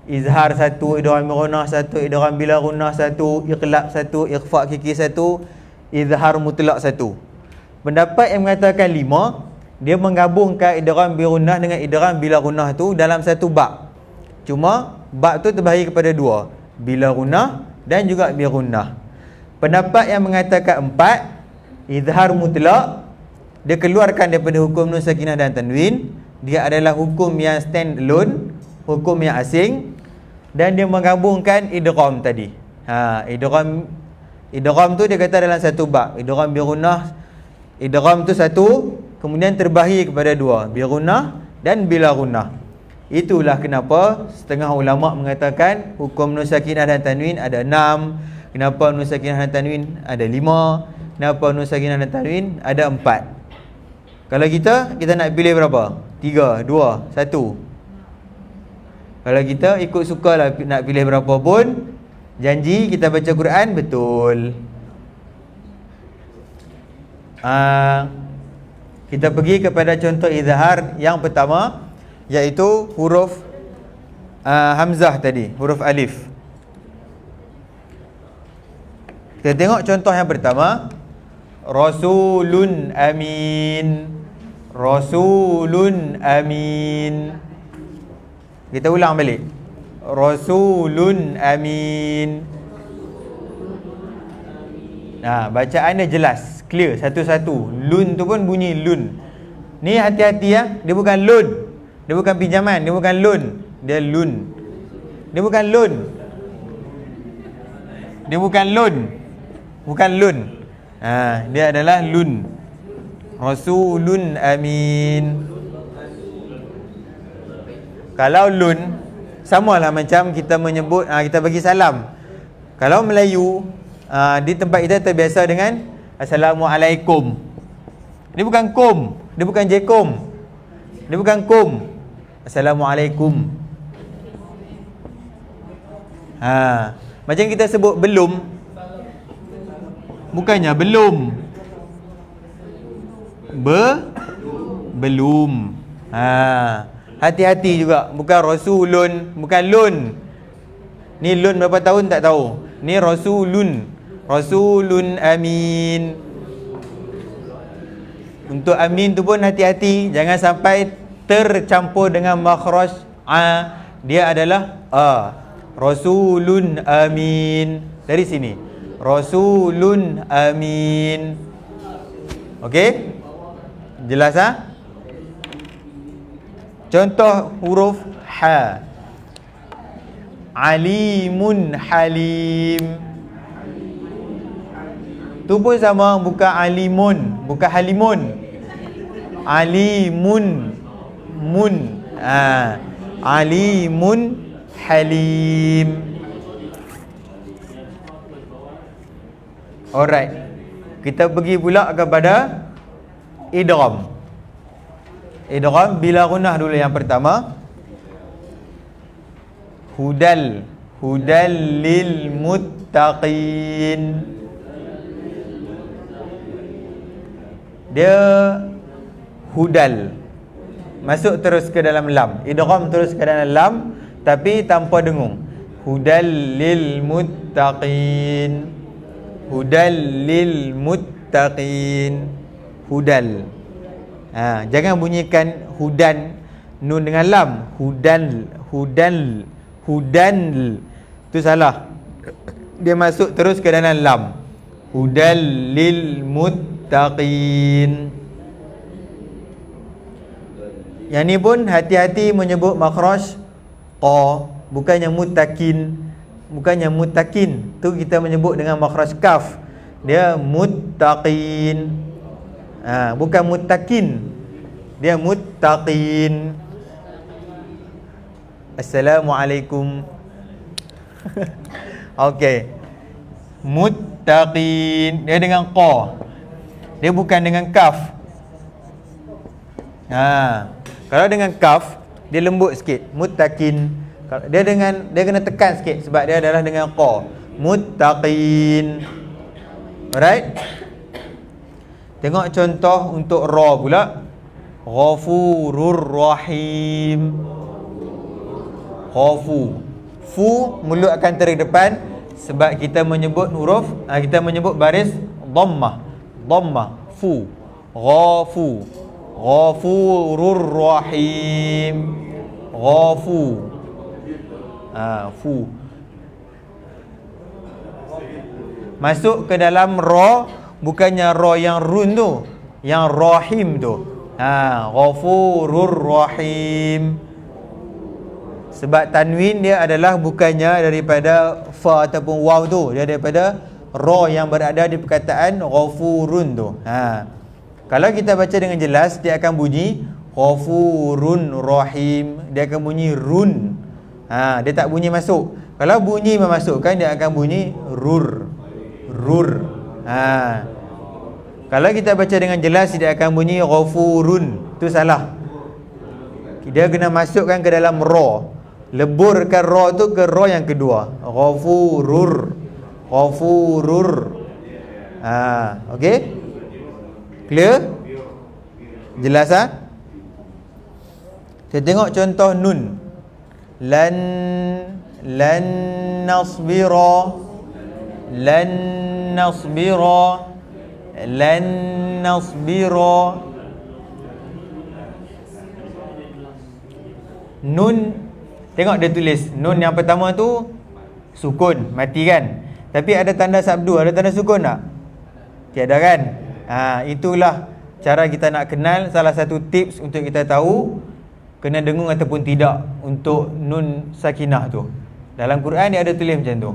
Izhar satu, idgham bi gunnah satu, idgham bila gunnah satu, iqlab satu, ikhfa kiki satu, izhar mutlak satu. Pendapat yang mengatakan 5, dia menggabungkan idgham bi gunnah dengan idgham bila gunnah tu dalam satu bab. Cuma bab tu terbahagi kepada 2, bila gunnah dan juga bi gunnah. Pendapat yang mengatakan 4, izhar mutlak, dia keluarkan daripada hukum nun sakinah dan tanwin. Dia adalah hukum yang stand alone, hukum yang asing, dan dia menggabungkan idgham tadi. Idgham tu dia kata dalam satu bab. Idgham bi gunnah, idgham tu satu, kemudian terbahagi kepada 2, bi gunnah dan bila gunnah. Itulah kenapa setengah ulama mengatakan hukum nun sakinah dan tanwin ada 6. Kenapa nun sakinah dan tanwin ada 5? Kenapa nun sakinah dan tanwin ada 4? Kalau kita nak pilih berapa? 3, 2, 1. Kalau kita ikut sukalah nak pilih berapa pun, janji kita baca Quran betul. Kita pergi kepada contoh izhar yang pertama, iaitu huruf hamzah tadi, huruf alif. Kita tengok contoh yang pertama, Rasulun amin. Rasulun amin. Kita ulang balik. Rasulun amin. Bacaan dia jelas, clear, satu-satu. Lun tu pun bunyi lun. Ni hati-hati dia bukan lun. Dia bukan pinjaman, dia bukan lun. Dia lun. Dia bukan lun. Dia bukan lun. Bukan lun. Dia adalah lun. Rasulun amin. Kalau lun Sama lah macam kita menyebut, kita bagi salam. Kalau Melayu, di tempat kita terbiasa dengan Assalamualaikum. Dia bukan kum, dia bukan jekum, dia bukan kum. Assalamualaikum. Macam kita sebut belum, bukannya belum, belum. Hati-hati juga, bukan rasulun, bukan lun. Ni lun berapa tahun tak tahu. Ni rasulun, rasulun amin. Untuk amin tu pun hati-hati, jangan sampai tercampur dengan makhraj a. Dia adalah a. Rasulun amin. Dari sini, rasulun amin. Okey? Jelas Contoh huruf ha. Alimun halim. Tu pun sama, bukan alimun, bukan halimun. Alimun mun. Alimun halim. Alright. Kita pergi pula kepada idgham. Idgham bila gunnah dulu yang pertama. Hudal, hudal lil muttaqin. Dia hudal, masuk terus ke dalam lam. Idgham terus ke dalam lam, tapi tanpa dengung. Hudal lil muttaqin. Hudal lil muttaqin. Hudal. Jangan bunyikan hudan nun dengan lam. Hudan, hudan, hudan. Itu salah. Dia masuk terus ke dalam lam. Hudal lil muttaqin. Yang ni pun hati-hati menyebut makhraj qa, bukannya muttaqin, bukannya muttaqin. Tu kita menyebut dengan makhraj kaf. Dia muttaqin. Bukan muttaqin, dia muttaqin. Assalamualaikum. Okey. Muttaqin, dia dengan qa, dia bukan dengan kaf. Kalau dengan kaf, dia lembut sikit. Muttaqin. Dia kena tekan sikit sebab dia adalah dengan qa. Muttaqin. Alright. Tengok contoh untuk ra pula. Ghafurur rahim. Ghafu. Fu, mulut akan terdepan sebab kita menyebut huruf, kita menyebut baris dhammah. Dhammah. Fu. Ghafu. Ghafurur rahim. Ghafu. Fu. Masuk ke dalam ra, bukannya ra yang run tu, yang rahim tu. Ghafurur rahim. Sebab tanwin dia adalah bukannya daripada fa ataupun waw tu, dia daripada ra yang berada di perkataan ghafurun tu. Kalau kita baca dengan jelas, dia akan bunyi ghafurun rahim. Dia akan bunyi run. Dia tak bunyi masuk. Kalau bunyi memasukkan, dia akan bunyi rur. Rur. Kalau kita baca dengan jelas, dia akan bunyi ghafurun. Itu salah. Dia kena masukkan ke dalam ra. Leburkan ra tu ke ra yang kedua. Ghafurur. Ghafurur. Okey? Clear? Jelas Kita tengok contoh nun. Lan nasbira. Lan nasbira. Lan nasbira. Nun, tengok dia tulis nun yang pertama tu sukun, mati kan? Tapi ada tanda sabdu, ada tanda sukun tak? Tiada kan? Itulah cara kita nak kenal. Salah satu tips untuk kita tahu kena dengung ataupun tidak untuk nun sakinah tu. Dalam Quran dia ada tulis macam tu.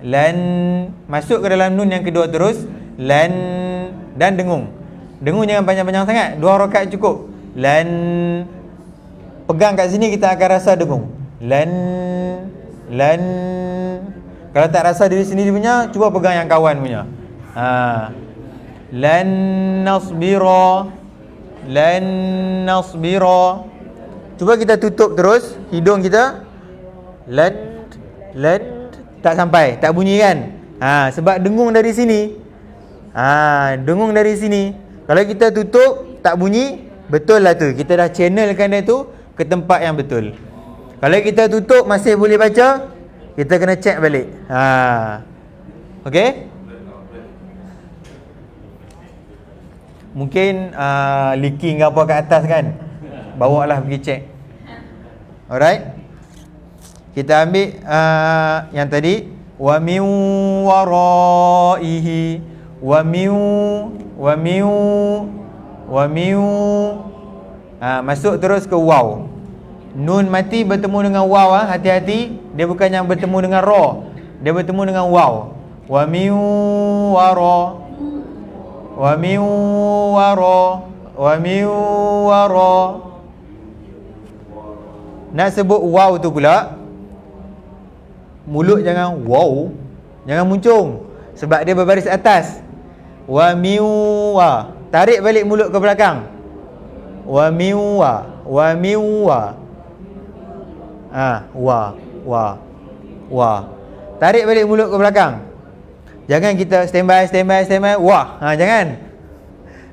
Lan, masuk ke dalam nun yang kedua terus. Lan, dan dengung. Dengung jangan panjang-panjang sangat, 2 rakaat cukup. Lan. pegang kat sini kita akan rasa dengung. Lan. Kalau tak rasa diri sendiri punya, cuba pegang yang kawan punya. Lan nasbira. Cuba kita tutup terus hidung kita. Lan tak sampai, tak bunyi kan? Sebab dengung dari sini. Dengung dari sini. Kalau kita tutup tak bunyi, betul lah tu. Kita dah channelkan dia tu ke tempat yang betul. Kalau kita tutup masih boleh baca, kita kena check balik. Okey? Mungkin leaking ke apa kat atas kan? Bawa lah pergi check. Alright? Kita ambil yang tadi, wa min waraihi, wa min masuk terus ke waw. Nun mati bertemu dengan waw, hati-hati, dia bukan yang bertemu dengan ra, dia bertemu dengan waw. Wa min wara. Nak sebut waw tu pula, mulut jangan wow, jangan muncung, sebab dia berbaris atas. Wa miwa, tarik balik mulut ke belakang. Wa miwa. Wa. Tarik balik mulut ke belakang. Jangan kita standby. Wah, jangan.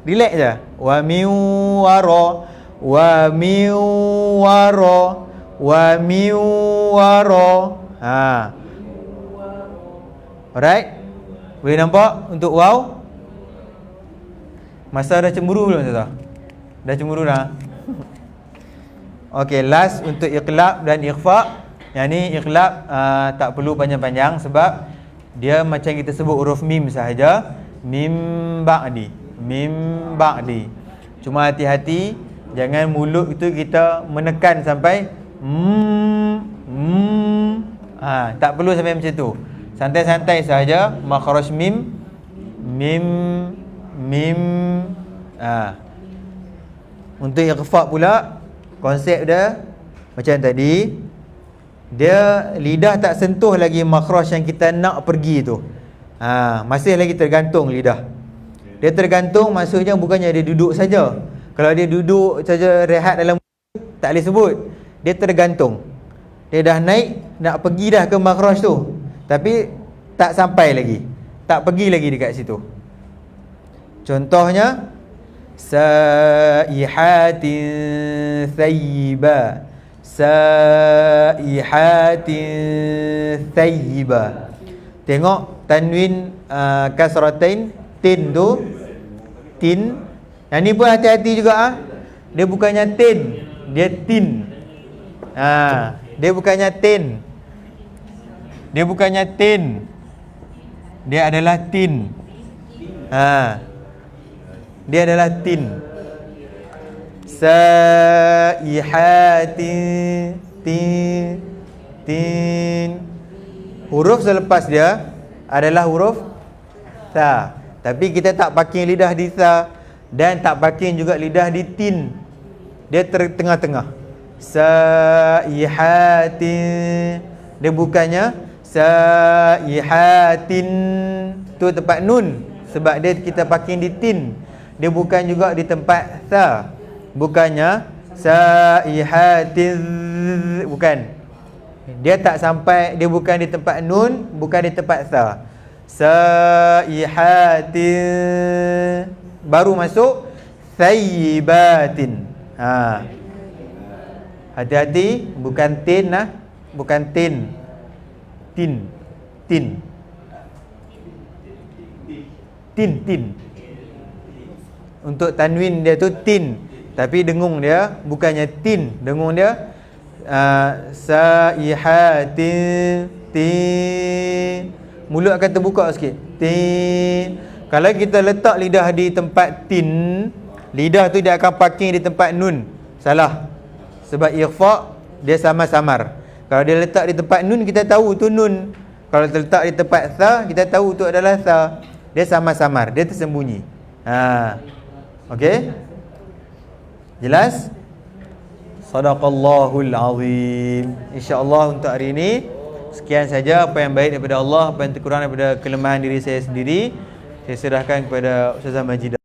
Relax je. Wa miwara. Alright. Boleh nampak untuk waw? Masa dah cemburu belum tuan? Dah cemburu dah. Okey, last untuk iqlab dan ikhfa. Yang ni iqlab tak perlu panjang-panjang sebab dia macam kita sebut huruf mim sahaja. Mim ba'di. Cuma hati-hati, jangan mulut itu kita menekan sampai tak perlu sampai macam tu. Santai-santai sahaja. Makhraj mim. Untuk ikhfa pula, konsep dia macam tadi. Dia lidah tak sentuh lagi makhraj yang kita nak pergi tu. Masih lagi tergantung lidah. Dia tergantung maksudnya bukannya dia duduk saja. Kalau dia duduk saja rehat dalam, tak boleh sebut. Dia tergantung. Dia dah naik, nak pergi dah ke makhraj tu, tapi tak sampai lagi, tak pergi lagi dekat situ. Contohnya, saihatin thayyiba. Tengok tanwin kasratain, tin tu, tin. Yang ni pun hati-hati juga. Dia bukannya tin, dia tin. Dia bukannya tin. Dia adalah tin. Dia adalah tin. Saihatin, tin. Huruf selepas dia adalah huruf tha. Tapi kita tak parking lidah di tha dan tak parking juga lidah di tin. Dia tengah-tengah. Saihatin. Dia bukannya saihatin, tu tempat nun, sebab dia kita parking di tin. Dia bukan juga di tempat tha. Bukannya saihatin, bukan. Dia tak sampai, dia bukan di tempat nun, bukan di tempat tha. Saihatin, baru masuk thayyibatin. Hati-hati, bukan tin lah, bukan tin. Tin. Untuk tanwin dia tu tin, tapi dengung dia bukannya tin, dengung dia saihatin, tin. Mulut akan terbuka sikit. Tin. Kalau kita letak lidah di tempat tin, lidah tu dia akan parking di tempat nun. Salah. Sebab ikhfa dia samar-samar. Kalau dia letak di tempat nun, kita tahu tu nun. Kalau terletak di tempat tha, kita tahu tu adalah tha. Dia samar-samar, dia tersembunyi. Okey? Jelas? Sadaqallahul azim. InsyaAllah untuk hari ini sekian saja. Apa yang baik daripada Allah, apa yang terkurang daripada kelemahan diri saya sendiri, saya serahkan kepada Ustazah Majidah.